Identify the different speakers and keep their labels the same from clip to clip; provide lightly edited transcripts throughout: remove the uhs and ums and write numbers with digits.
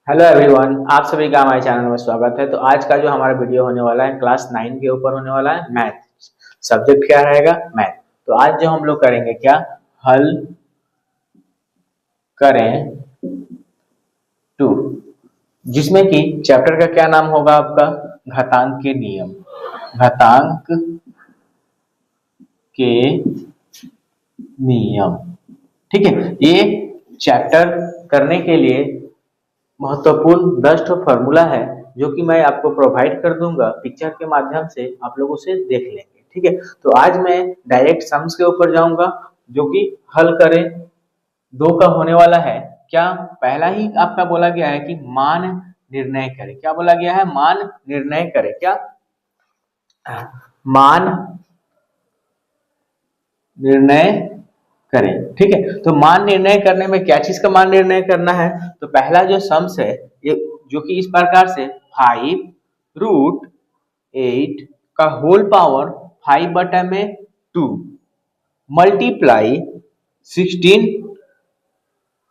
Speaker 1: Hello everyone, आप सभी का हमारे चैनल में स्वागत है। तो आज का जो हमारा वीडियो होने वाला है क्लास 9 के ऊपर होने वाला है। मैथ सब्जेक्ट क्या रहेगा? मैथ। तो आज जो हम लोग करेंगे क्या, हल करें टू, जिसमें कि चैप्टर का क्या नाम होगा आपका, घातांक के नियम। घातांक के नियम, ठीक है। ये चैप्टर करने के लिए महत्वपूर्ण 10 ठो फॉर्मूला है जो कि मैं आपको प्रोवाइड कर दूंगा, पिक्चर के माध्यम से आप लोग उसे देख लेंगे, ठीक है। तो आज मैं डायरेक्ट सम्स के ऊपर जाऊंगा जो कि हल करें दो का होने वाला है। क्या पहला ही आपका बोला गया है कि मान निर्णय करें। क्या बोला गया है? मान निर्णय करें। क्या मान निर्णय करें, ठीक है। तो मान निर्णय करने में क्या चीज का मान निर्णय करना है? तो पहला जो सम्स है ये, जो कि इस प्रकार से 5√8 का होल पावर 5/2 मल्टीप्लाई 16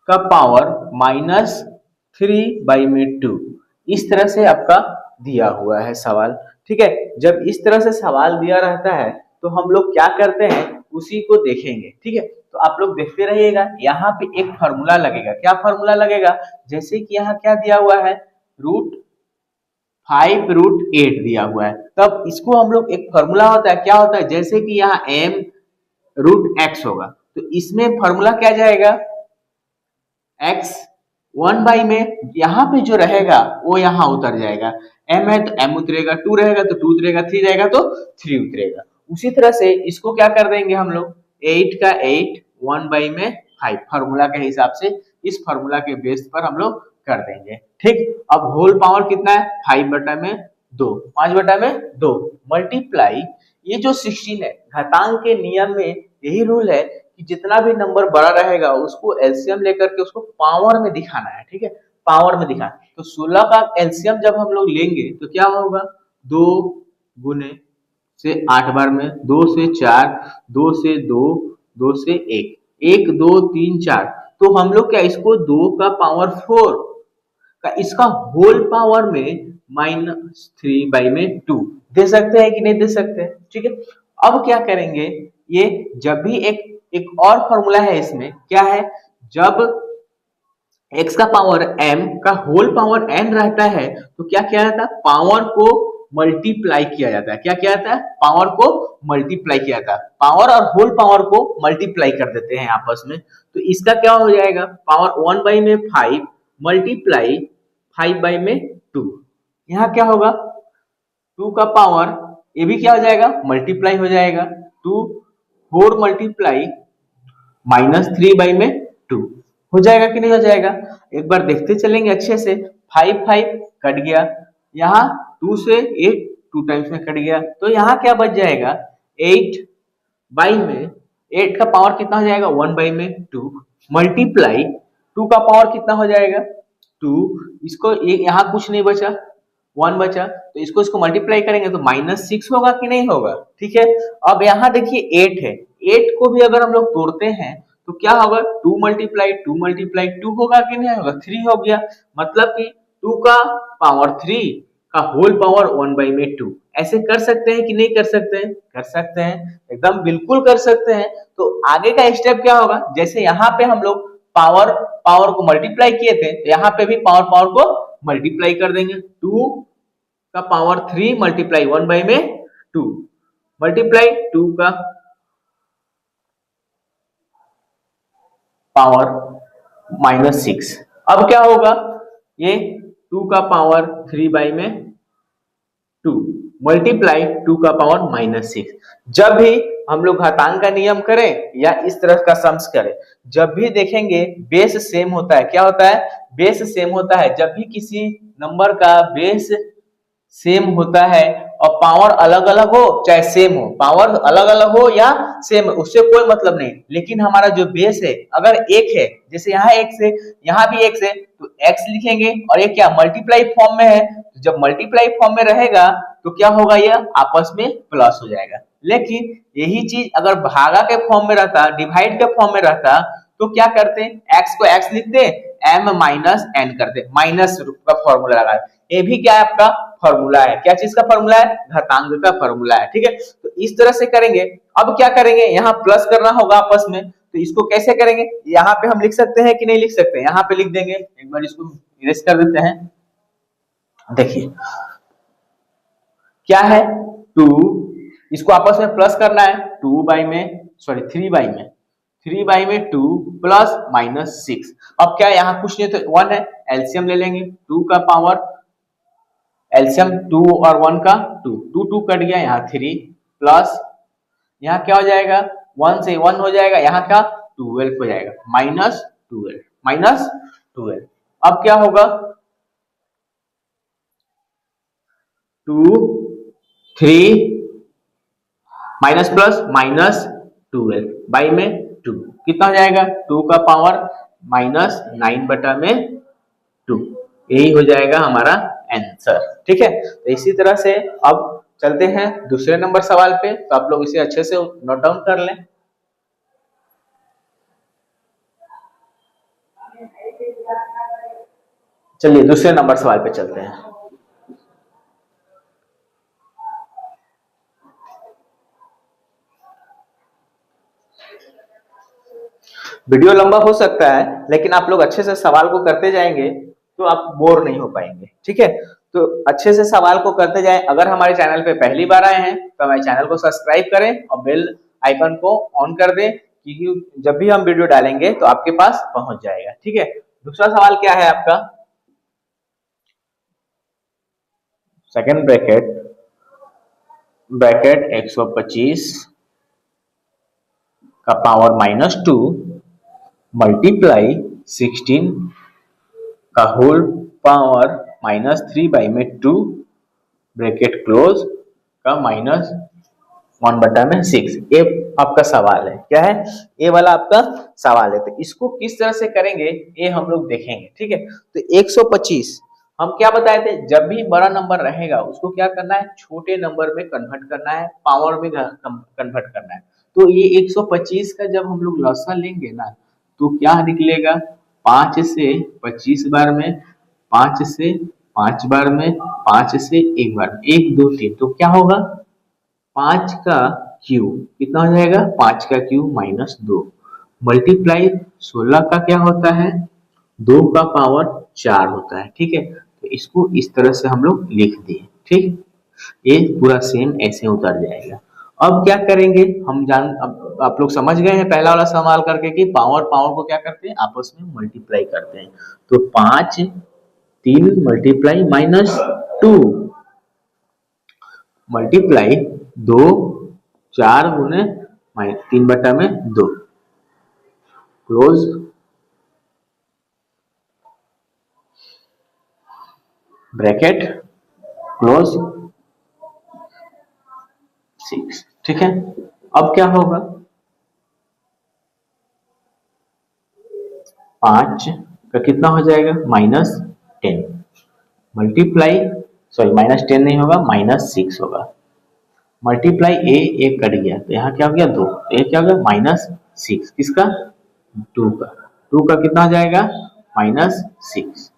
Speaker 1: का पावर -3/2। इस तरह से आपका दिया हुआ है सवाल, ठीक है। जब इस तरह से सवाल दिया रहता है तो हम लोग क्या करते हैं उसी को देखेंगे, ठीक है। तो आप लोग देखते रहिएगा, यहाँ पे एक फॉर्मूला लगेगा। क्या फॉर्मूला लगेगा? जैसे कि यहाँ क्या दिया हुआ है, √5√8 दिया हुआ है, तब इसको हम लोग एक फॉर्मूला होता है, क्या होता है, जैसे कि यहाँ m√x होगा तो इसमें फॉर्मूला क्या जाएगा, x 1 में यहाँ पे जो रहेगा वो यहाँ उतर जाएगा। m है तो m उतरेगा, 2 रहेगा तो 2 उतरेगा, 3 रहेगा तो 3 उतरेगा। उसी तरह से इसको क्या कर देंगे हम लोग, 8 का 8 1 में 5 फॉर्मूला के हिसाब से, इस फॉर्मूला के बेस पर हम लोग कर देंगे, ठीक। अब होल पावर कितना है, 5/2, 5/2 मल्टीप्लाई ये जो 16 है, घातांक के नियम में यही रूल है कि जितना भी नंबर बड़ा रहेगा उसको एलसीएम लेकर के उसको पावर में दिखाना है, ठीक है। पावर में दिखाना, तो 16 का एलसीएम जब हम लोग लेंगे तो क्या होगा, 2 गुने से 8 बार में, 2 से 4, 2 से 2, 2 से 1, 1 2 3 4, तो हम लोग क्या इसको 2 का पावर 4 का इसका होल पावर में -3/2 दे सकते हैं कि नहीं दे सकते हैं, ठीक है। अब क्या करेंगे, ये जब भी एक एक और फॉर्मूला है इसमें, क्या है, जब x का पावर m का होल पावर n रहता है तो क्या किया जाता है, पावर को मल्टीप्लाई किया जाता है। क्या किया जाता है, पावर को मल्टीप्लाई किया जाता है। पावर और होल पावर को मल्टीप्लाई कर देते हैं आपस में, तो इसका क्या हो जाएगा, पावर 1 में 5 मल्टीप्लाई 5/2, यहाँ क्या होगा, 2 का पावर, ये भी क्या हो जाएगा, मल्टीप्लाई हो जाएगा, 2 4 मल्टीप्लाई -3/2 हो जाएगा कि नहीं हो जाएगा, एक बार देखते चलेंगे अच्छे से। 5 5 कट गया, यहाँ 2 से 8 2 टाइम्स में कट गया, तो यहाँ क्या बच जाएगा, 8 का पावर कितना हो जाएगा, 1/2 मल्टीप्लाई 2 का पावर कितना हो जाएगा 2, इसको यहाँ कुछ नहीं बचा, 1 बचा, तो इसको इसको मल्टीप्लाई करेंगे तो -6 होगा कि नहीं होगा, ठीक है। अब यहाँ देखिए 8 है, 8 को भी अगर हम लोग तोड़ते हैं तो क्या होगा, 2 × 2 होगा कि नहीं होगा, 3 हो गया। मतलब कि 2 का पावर 3 का होल पावर 1/2। ऐसे कर सकते हैं कि नहीं कर सकते हैं? कर सकते हैं, एकदम बिल्कुल कर सकते हैं। तो आगे का स्टेप क्या होगा, जैसे यहाँ पे हम लोग पावर पावर को मल्टीप्लाई किए थे तो यहाँ पे भी पावर पावर को मल्टीप्लाई कर देंगे, 2 का पावर 3 मल्टीप्लाई 1/2 मल्टीप्लाई 2 का पावर -6। अब क्या होगा, ये 2 का पावर 3/2 मल्टीप्लाई 2 का पावर -6। जब भी हम लोग घातांक का नियम करें या इस तरह का सम्स करें, जब भी देखेंगे बेस सेम होता है। क्या होता है, बेस सेम होता है। जब भी किसी नंबर का बेस सेम होता है और पावर अलग अलग हो चाहे सेम हो, पावर अलग अलग हो या सेम, उससे कोई मतलब नहीं, लेकिन हमारा जो बेस है अगर एक है, जैसे यहाँ x है यहाँ भी x है, तो x लिखेंगे और ये क्या मल्टीप्लाई फॉर्म में है, तो जब मल्टीप्लाई फॉर्म में रहेगा तो क्या होगा, यह आपस में प्लस हो जाएगा। लेकिन यही चीज अगर भागा के फॉर्म में रहता, डिवाइड के फॉर्म में रहता, तो क्या करते हैं, x को x लिखते, m माइनस n करते, माइनस का फॉर्मूला लगा। ये भी क्या है आपका फॉर्मूला है, क्या चीज का फॉर्मूला है, घातांक का फॉर्मूला है, ठीक है। तो इस तरह से करेंगे। अब क्या करेंगे, यहाँ प्लस करना होगा आपस में, तो इसको कैसे करेंगे, यहाँ पे हम लिख सकते हैं कि नहीं लिख सकते, यहाँ पे लिख देंगे, एक बार इसको इरेज कर देते हैं। देखिए क्या है 2, इसको आपस में प्लस करना है, 3 बाई में 2 प्लस माइनस 6। अब क्या यहाँ कुछ नहीं तो 1 है, एलसीएम ले लेंगे, 2 का पावर एलसीएम 2 और 1 का 2, 2 2 कट गया, यहाँ 3 प्लस यहाँ क्या हो जाएगा, 1 से 1 हो जाएगा, यहाँ का 12 हो जाएगा, माइनस 12। अब क्या होगा 2 3 माइनस प्लस माइनस 12 बाई में 2 कितना हो जाएगा, 2 का पावर माइनस 9 बटा में 2, यही हो जाएगा हमारा आंसर, ठीक है। तो इसी तरह से अब चलते हैं दूसरे नंबर सवाल पे, तो आप लोग इसे अच्छे से नोट डाउन कर लें। चलिए दूसरे नंबर सवाल पे चलते हैं। वीडियो लंबा हो सकता है, लेकिन आप लोग अच्छे से सवाल को करते जाएंगे तो आप बोर नहीं हो पाएंगे, ठीक है। तो अच्छे से सवाल को करते जाएं। अगर हमारे चैनल पे पहली बार आए हैं तो हमारे चैनल को सब्सक्राइब करें और बेल आइकन को ऑन कर दें, क्योंकि जब भी हम वीडियो डालेंगे तो आपके पास पहुंच जाएगा, ठीक है। दूसरा सवाल क्या है आपका, सेकेंड ब्रैकेट 125 का पावर -2 मल्टीप्लाई 16 का होल पावर -3 बाई में 2 ब्रैकेट क्लोज का -1/6। ये आपका सवाल है, क्या है, ये वाला आपका सवाल है। तो इसको किस तरह से करेंगे ये हम लोग देखेंगे, ठीक है। तो 125 हम क्या बताए थे, जब भी बड़ा नंबर रहेगा उसको क्या करना है, छोटे नंबर में कन्वर्ट करना है, पावर में कन्वर्ट करना है। तो ये 125 का जब हम लोग लसा लेंगे ना, तो क्या निकलेगा, 5 से 25 बार में, 5 से 5 बार में, 5 से 1 बार में, 1 2 3, तो क्या होगा 5 का क्यूब कितना हो जाएगा, 5 का क्यूब -2 मल्टीप्लाई 16 का क्या होता है, 2 का पावर 4 होता है, ठीक है। तो इसको इस तरह से हम लोग लिख दिए, ठीक, ये पूरा सेम ऐसे उतर जाएगा। अब क्या करेंगे हम अब आप लोग समझ गए हैं पहला वाला सवाल करके कि पावर को क्या करते हैं, आपस में मल्टीप्लाई करते हैं। तो 5 3 मल्टीप्लाई -2 मल्टीप्लाई 2 4 गुने 3 बटा में 2 क्लोज ब्रैकेट क्लोज 6, ठीक है। अब क्या होगा, 5 का कितना हो जाएगा -10 मल्टीप्लाई, सॉरी -10 नहीं होगा, -6 होगा, मल्टीप्लाई ए कट गया, तो यहाँ क्या हो गया 2, तो ये क्या हो गया -6 किसका, 2 का, 2 का कितना हो जाएगा -6,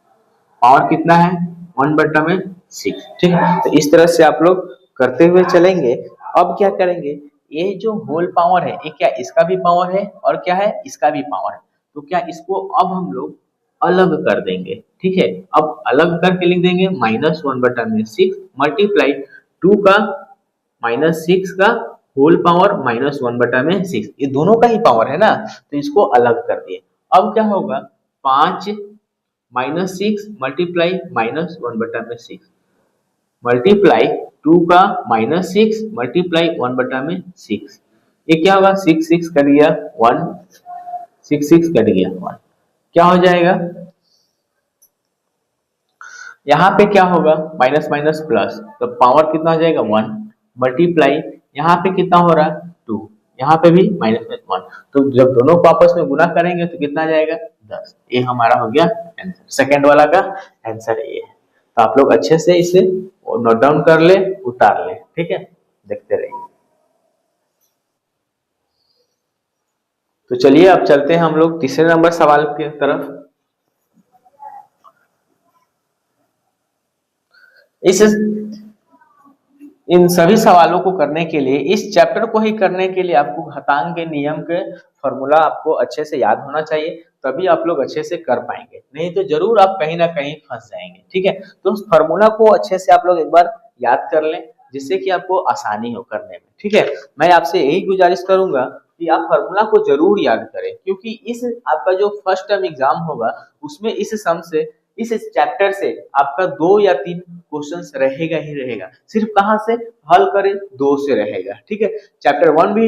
Speaker 1: पावर कितना है 1/6, ठीक है। तो इस तरह से आप लोग करते हुए चलेंगे। अब क्या करेंगे, ये जो होल पावर है ये क्या इसका भी पावर है और क्या है इसका भी पावर है, तो क्या इसको अब हम लोग अलग कर देंगे, ठीक है। अब अलग करके लिख देंगे -1/6 मल्टीप्लाई 2 का -6 का होल पावर -1/6, ये दोनों का ही पावर है ना, तो इसको अलग कर दिए। अब क्या होगा 5 -6 मल्टीप्लाई -1/6 मल्टीप्लाई 2 का -6 मल्टीप्लाई 1/6, ये क्या होगा 6 6 कट गया 1, 6 6 कट गया 1, क्या हो जाएगा, यहाँ पे क्या होगा माइनस माइनस प्लस, तो पावर कितना हो जाएगा 1 मल्टीप्लाई, यहाँ पे कितना हो रहा है 2, यहाँ पे भी -1, तो जब दोनों को आपस में गुना करेंगे तो कितना जाएगा 10। ये हमारा हो गया आंसर, सेकंड वाला का आंसर ये है। तो आप लोग अच्छे से इसे नोट डाउन कर ले, उतार ले, ठीक है, देखते रहिए। तो चलिए अब चलते हैं हम लोग तीसरे नंबर सवाल की तरफ। इस इन सभी सवालों को करने के लिए, इस चैप्टर को ही करने के लिए आपको घातांक के नियम के फॉर्मूला आपको अच्छे से याद होना चाहिए, तभी आप लोग अच्छे से कर पाएंगे, नहीं तो जरूर आप कहीं ना कहीं फंस जाएंगे। ठीक है, तो उस फॉर्मूला को अच्छे से आप लोग एक बार याद कर लें, जिससे कि आपको आसानी हो करने में। ठीक है, मैं आपसे यही गुजारिश करूंगा कि आप फॉर्मूला को जरूर याद करें, क्योंकि इस आपका जो फर्स्ट टर्म एग्जाम होगा उसमें इस सम से, इस चैप्टर से आपका 2 या 3 क्वेश्चंस रहेगा ही रहेगा। सिर्फ कहां से हल करें, 2 से रहेगा। ठीक है, चैप्टर 1 भी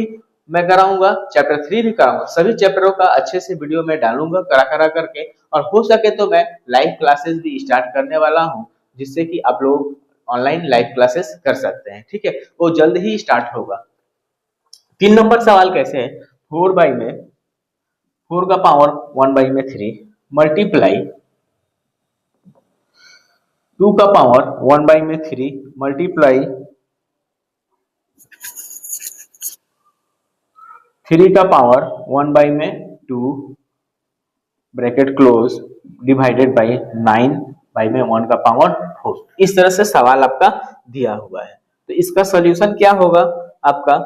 Speaker 1: मैं कराऊंगा, चैप्टर 3 भी कराऊंगा, सभी चैप्टरों का अच्छे से वीडियो में डालूंगा करा करा करके, और हो सके तो मैं लाइव क्लासेस भी स्टार्ट करने वाला हूँ, जिससे कि आप लोग ऑनलाइन लाइव क्लासेस कर सकते हैं। ठीक है, वो जल्द ही स्टार्ट होगा। 3 नंबर सवाल कैसे है, 4 बाई में 4 का पावर 1 बाई में 3 मल्टीप्लाई 2 का पावर 1 बाई में 3 मल्टीप्लाई 3 का पावर 1 बाई में 2 bracket close divided by 9 by में 1 का पावर 4। इस तरह से सवाल आपका दिया हुआ है। तो इसका सॉल्यूशन क्या होगा आपका,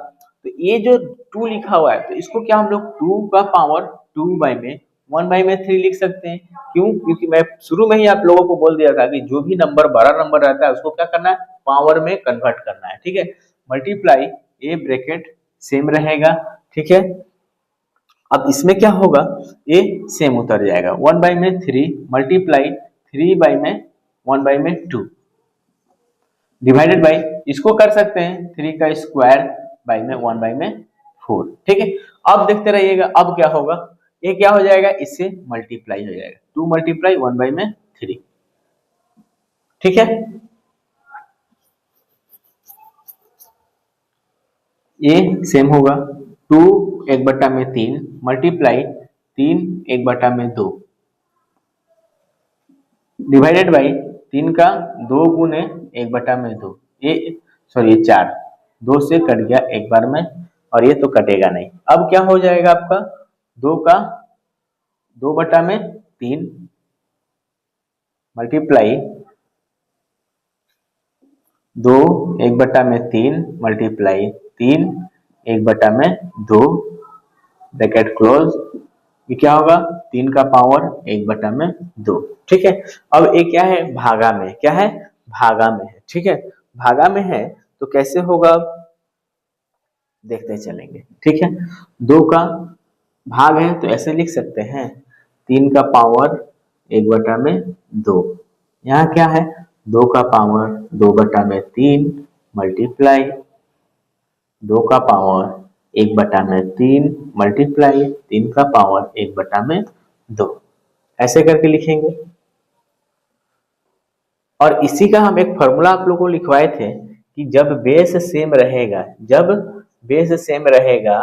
Speaker 1: तो ये जो 2 लिखा हुआ है, तो इसको क्या हम लोग 2 का पावर 2 बाई में 1 बाई में 3 लिख सकते हैं। क्यों, क्योंकि मैं शुरू में ही आप लोगों को बोल दिया था कि जो भी नंबर बड़ा नंबर रहता है उसको क्या करना है, पावर में कन्वर्ट करना है। ठीक है, मल्टीप्लाई ए ब्रैकेट सेम रहेगा। ठीक है, अब इसमें क्या होगा, ए सेम उतर जाएगा, 1 बाई में 3 मल्टीप्लाई 3 बाई में 1 बाई में 2 डिवाइडेड बाई, इसको कर सकते हैं 3 का स्क्वायर बाई में 1 बाई में 4। ठीक है, अब देखते रहिएगा अब क्या होगा, ये क्या हो जाएगा, इससे मल्टीप्लाई हो जाएगा, 2 मल्टीप्लाई 1 बाई में 3। ठीक है, ये सेम होगा 2 एक बटा में 3 मल्टीप्लाई 3 एक बटा में 2 डिवाइडेड बाई 3 का 2 गुने 1 बटा में 2, ये सॉरी ये 4, 2 से कट गया एक बार में, और ये तो कटेगा नहीं। अब क्या हो जाएगा आपका, 2 का 2 बटा में 3 मल्टीप्लाई 2 एक बटा में 3 मल्टीप्लाई 3 एक बटा में 2 ब्रैकेट क्लोज, ये क्या होगा, 3 का पावर 1 बटा में 2। ठीक है, अब ये क्या है, भागा में, क्या है, भागा में है। ठीक है, भागा में है तो कैसे होगा देखते चलेंगे। ठीक है, 2 का भाग है तो ऐसे लिख सकते हैं 3 का पावर 1 बटा में 2, यहाँ क्या है 2 का पावर 2 बटा में 3 मल्टीप्लाई 2 का पावर 1 बटा में 3 मल्टीप्लाई 3 का पावर 1 बटा में 2, ऐसे करके लिखेंगे। और इसी का हम एक फॉर्मूला आप लोगों को लिखवाए थे कि जब बेस सेम रहेगा, जब बेस सेम रहेगा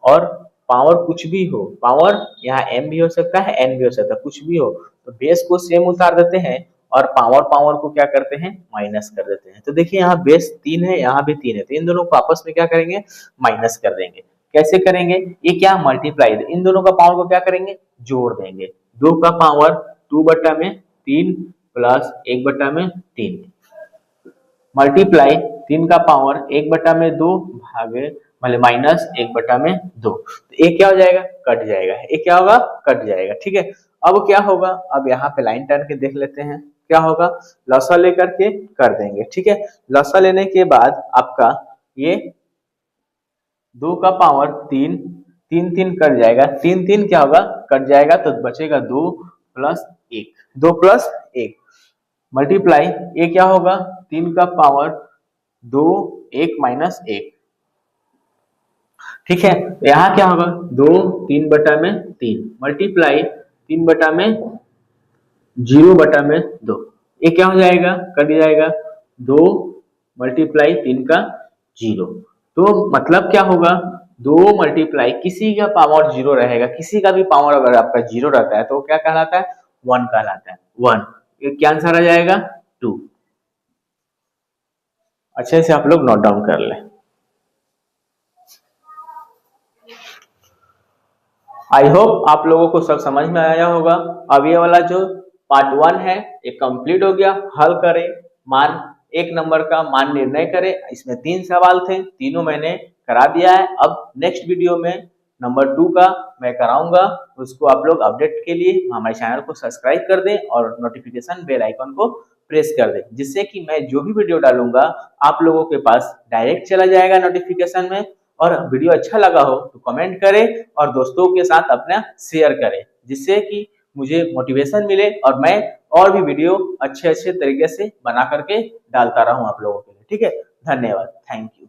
Speaker 1: और पावर कुछ भी हो, पावर यहाँ m भी हो सकता है n भी हो सकता है, कुछ भी हो, तो बेस को सेम उतार देते हैं और पावर पावर को क्या करते हैं, माइनस कर देते हैं। तो देखिए यहाँ बेस 3 है, यहाँ भी 3 है, तो इन दोनों को आपस में क्या करेंगे, माइनस कर देंगे। कैसे करेंगे, ये क्या मल्टीप्लाई, इन दोनों का पावर को क्या करेंगे, जोड़ देंगे। 2 का पावर 2 बटा में 3 प्लस 1 बटा में 3 मल्टीप्लाई 3 का पावर 1 बटा में 2 भागे मतलब माइनस 1 बटा में 2, तो ये क्या हो जाएगा, कट जाएगा, ये क्या होगा, कट जाएगा। ठीक है, अब क्या होगा, अब यहाँ पे लाइन टर्न के देख लेते हैं क्या होगा, लसा लेकर के कर देंगे। ठीक है, लसा लेने के बाद आपका ये 2 का पावर 3 3 3 कट जाएगा, 3 3 क्या होगा, कट जाएगा, तो बचेगा 2 प्लस 1, 2 प्लस 1 मल्टीप्लाई ये क्या होगा, 3 का पावर 2 1 माइनस 1। ठीक है, यहाँ क्या होगा, 2 3 बटा में 3 मल्टीप्लाई 3 बटा में 0 बटा में 2, ये क्या हो जाएगा, कट जाएगा, 2 मल्टीप्लाई 3 का 0, तो मतलब क्या होगा, 2 मल्टीप्लाई किसी का पावर 0 रहेगा, किसी का भी पावर अगर आपका 0 रहता है तो क्या कहलाता है, 1 कहलाता है, 1, ये क्या आंसर आ जाएगा, 2। अच्छे से आप लोग नोट डाउन कर लें। आई होप आप लोगों को सब समझ में आया होगा। अब ये वाला जो पार्ट 1 है ये कंप्लीट हो गया। हल करें, मान 1 नंबर का मान निर्णय करें। इसमें 3 सवाल थे, तीनों मैंने करा दिया है। अब नेक्स्ट वीडियो में नंबर 2 का मैं कराऊंगा। उसको आप लोग अपडेट के लिए हमारे चैनल को सब्सक्राइब कर दें और नोटिफिकेशन बेल आइकन को प्रेस कर दें, जिससे कि मैं जो भी वीडियो डालूंगा आप लोगों के पास डायरेक्ट चला जाएगा नोटिफिकेशन में। और वीडियो अच्छा लगा हो तो कमेंट करें और दोस्तों के साथ अपना शेयर करें, जिससे कि मुझे मोटिवेशन मिले और मैं और भी वीडियो अच्छे अच्छे तरीके से बना करके डालता रहूं आप लोगों के लिए। ठीक है, धन्यवाद, थैंक यू।